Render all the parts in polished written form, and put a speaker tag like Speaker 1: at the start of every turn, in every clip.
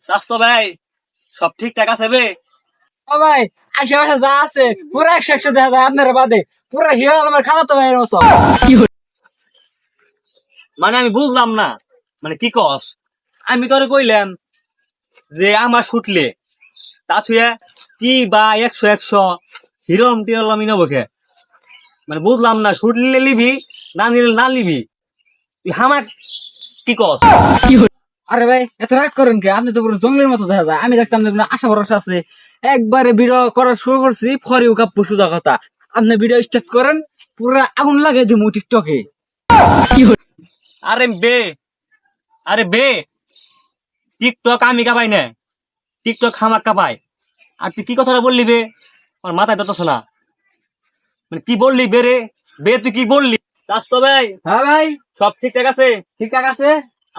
Speaker 1: স্বাস্থ্য ভাই সব ঠিকঠাক আছে বে?
Speaker 2: ও ভাই, আশেপাশে যা আছে পুরো 100 দেখা যায় আপনার বাদে। পুরো হিরো আমার খালাতো ভাইয়ের মতো।
Speaker 1: মানে আমি বুঝলাম না, মানে কি কস? আমি তোরে কইলাম যে আমার শুটলে তা ছুঁয়ে কি বা 100 হিরম টিরলাম ইনবকে, মানে বুঝলাম না, শুট নিলে লিবি না নিলে না লিবি, তুই হামাক কি কস?
Speaker 2: আরে ভাই, এত রাগ করেন কে? আপনি তো পুরো জঙ্গলের মতো দেখা যায়। আমি দেখতাম যে আপনার আশা ভরসা আছে। একবারে ভিডিও করা শুরু করছি, ফরিও কাপ্পু সোজা কথা। আপনি ভিডিও স্টার্ট করেন, পুরো আগুন লাগিয়ে দিমু টিকটকে।
Speaker 1: আরে বে, আরে বে, টিকটক আমি কাপাই না, টিকটক হামাক কাপাই। আর তুই কি কথাটা বললি বে? আমার মাথায় ধরতেছ না, মানে কি বললি বে রে? বে তুই কি বললি? স্বাস্থ্য ভাই
Speaker 2: হ্যাঁ ভাই,
Speaker 1: সব ঠিকঠাক আছে?
Speaker 2: ঠিকঠাক আছে।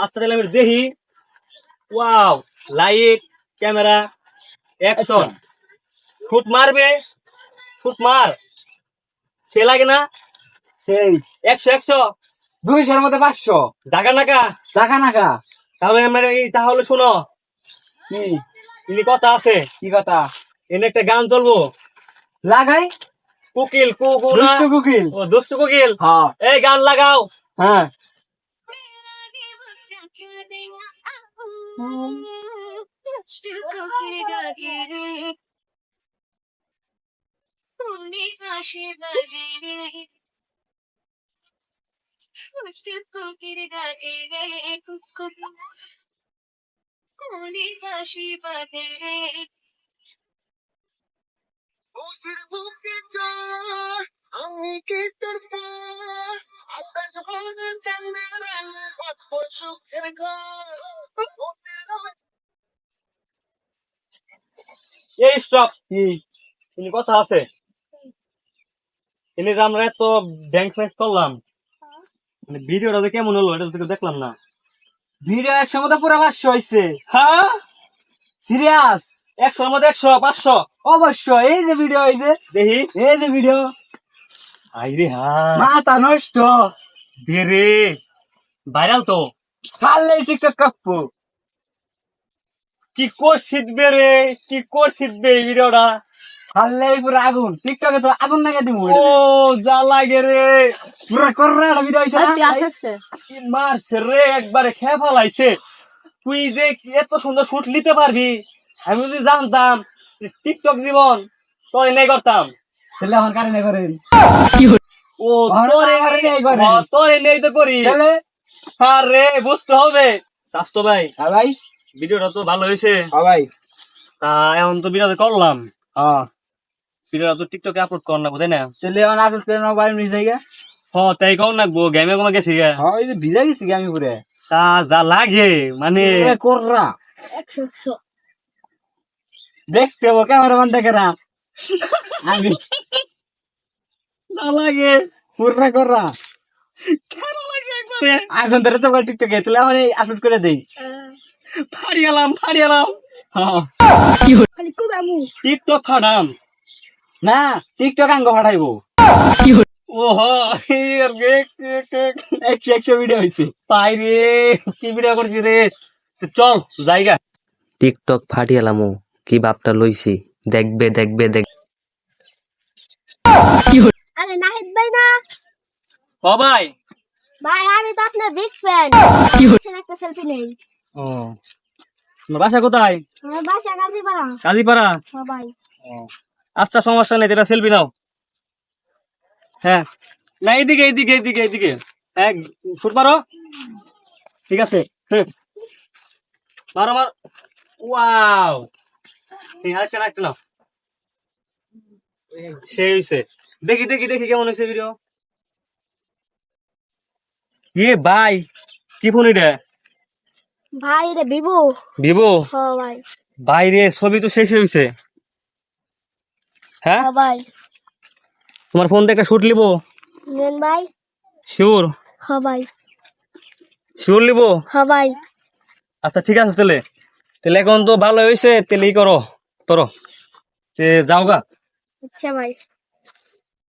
Speaker 1: আচ্ছা তাহলে আমি দেখি। Wow, light, camera, action. Shoot মারবে, শুট মার, সে লাগে না?
Speaker 2: সেই
Speaker 1: 100
Speaker 2: 200-এর মধ্যে 500
Speaker 1: জাগা নাকা।
Speaker 2: জাগা নাকা।
Speaker 1: তাহলে মানে তাহলে শুনো,
Speaker 2: কি
Speaker 1: ইনি কথা আছে,
Speaker 2: কি কথা?
Speaker 1: এনে একটা গান চলবো।
Speaker 2: লাগাই
Speaker 1: কোকিল কুকু না,
Speaker 2: দুষ্টু কোকিল।
Speaker 1: ও দুষ্টু কোকিল,
Speaker 2: হ্যাঁ
Speaker 1: এই গান লাগাও।
Speaker 2: হ্যাঁ।
Speaker 1: এই স্টপ,
Speaker 2: কি
Speaker 1: ইনি কথা আছে, ইনি যে আমরা এত ড্যান্স ফ্যান্স করলাম, মানে ভিডিওটা যে কেমন হলো এটা তো দেখলাম না।
Speaker 2: ভিডিও 100 মধ্যে পুরো 500 হয়েছে।
Speaker 1: হ্যাঁ,
Speaker 2: সিরিয়াস?
Speaker 1: 100 মধ্যে 100 500।
Speaker 2: অবশ্যই। এই যে ভিডিও, এই যে
Speaker 1: দেখি,
Speaker 2: এই যে ভিডিও,
Speaker 1: আইরে হ্যাঁ,
Speaker 2: মাথা নষ্ট।
Speaker 1: বেরে ভাইরাল তো।
Speaker 2: ছাড়লেই টিকটক কাপ্পু।
Speaker 1: কি করছিস বেরে, কি করছিস বে এই ভিডিওটা?
Speaker 2: ছাড়লেই পুরো আগুন। টিকটকে তো আগুন লাগে দিমু।
Speaker 1: ও যা লাগে রে,
Speaker 2: পুরো কররা একটা ভিডিও হয়েছে না?
Speaker 1: কি মারছে রে, একবারে খেয়ে ফেলাইছে। তুই যে এত সুন্দর শুট নিতে পারবি, আমি যদি জানতাম টিকটক জীবন তোর নেই করতাম।
Speaker 2: তাহলে এখন কারণে করেন।
Speaker 1: ও
Speaker 2: আমার
Speaker 1: তোরে
Speaker 2: আমারে
Speaker 1: নেই,
Speaker 2: নেই করে।
Speaker 1: তোরে নেই তো করি।
Speaker 2: তাহলে
Speaker 1: আরে বুঝতে হবে। স্বাস্থ্য ভাই
Speaker 2: হ্যাঁ ভাই,
Speaker 1: ভিডিওটা তো ভালো হয়েছে,
Speaker 2: হ্যাঁ ভাই,
Speaker 1: তা এখন তো ভিডিও করলাম,
Speaker 2: হ্যাঁ।
Speaker 1: ভিডিওটা তো টিকটকে আপলোড কর না তাই না?
Speaker 2: তাহলে এখন আপলোড করে নাও, বাড়ি নিয়ে যাই গা।
Speaker 1: হ তাই কম নাকবো, গেমে কমে গেছি গা।
Speaker 2: হ্যাঁ, এই যে ভিজা গেছি গা আমি পুরে।
Speaker 1: তা যা লাগে মানে
Speaker 2: পুরো কররা দেখতে হবো, ক্যামেরাম্যান দেখে না। আমি
Speaker 1: যা লাগে
Speaker 2: পুররা কররা।
Speaker 1: খেলা লাগছে একবারে।
Speaker 2: এখন ধরে তো টিকটকে, তাহলে এখন আপলোড করে দেই।
Speaker 1: ফাড়ি গেলাম, ফাড়ি গেলাম।
Speaker 2: হ্যাঁ।
Speaker 1: টিকটক ফাড়াম।
Speaker 2: না, টিকটক আঙ্গ ফাটাইবো।
Speaker 1: ওহো,
Speaker 2: 100 ভিডিও হয়েছে।
Speaker 1: তাই রে, কি ভিডিও করছি রে? তো চল জায়গা।
Speaker 3: টিকটক ফাটিয়ালামু কি বাপটা লইছি দেখবে দেখবে দেখ
Speaker 4: আরে নাহিদ ভাই না
Speaker 1: ও ভাই,
Speaker 4: ভাই, আমি তো আপনার বিগ ফ্যান। একটা সেলফি নেই।
Speaker 1: ও তোমার বাসা কোথায়?
Speaker 4: আমার বাসা গাজীপাড়া।
Speaker 1: কাজীপাড়া?
Speaker 4: হ্যাঁ ভাই।
Speaker 1: আচ্ছা সমস্যা নেই, এটা সেলফি নাও। হ্যাঁ, না এইদিকে এইদিকে এইদিকে এইদিকে, হ্যাঁ ফুট মারো, ঠিক আছে। হ্যাঁ মারো মারো, ওয়াও, ঠিক আছে, একটা নাও, সেই হয়েছে। দেখি দেখি দেখি কেমন হয়েছে ভিডিও। ইয়ে ভাই, কি ফোন এটা?
Speaker 4: ভাই রে বিভু।
Speaker 1: ভিভো?
Speaker 4: হ্যাঁ ভাই।
Speaker 1: বাইরে ছবি তো শেষ হয়েছে। হ্যাঁ,
Speaker 4: হ্যাঁ ভাই।
Speaker 1: তোমার ফোন দিয়ে একটা শুট নিবো।
Speaker 4: নেন ভাই।
Speaker 1: শিওর?
Speaker 4: হ্যাঁ ভাই।
Speaker 1: শিওর নিবো?
Speaker 4: হ্যাঁ ভাই।
Speaker 1: আচ্ছা ঠিক আছে, তাহলে তাহলে এখন তো ভালো হয়েছে, তাহলে ই করো, করো, যাও গা।
Speaker 4: আচ্ছা ভাই।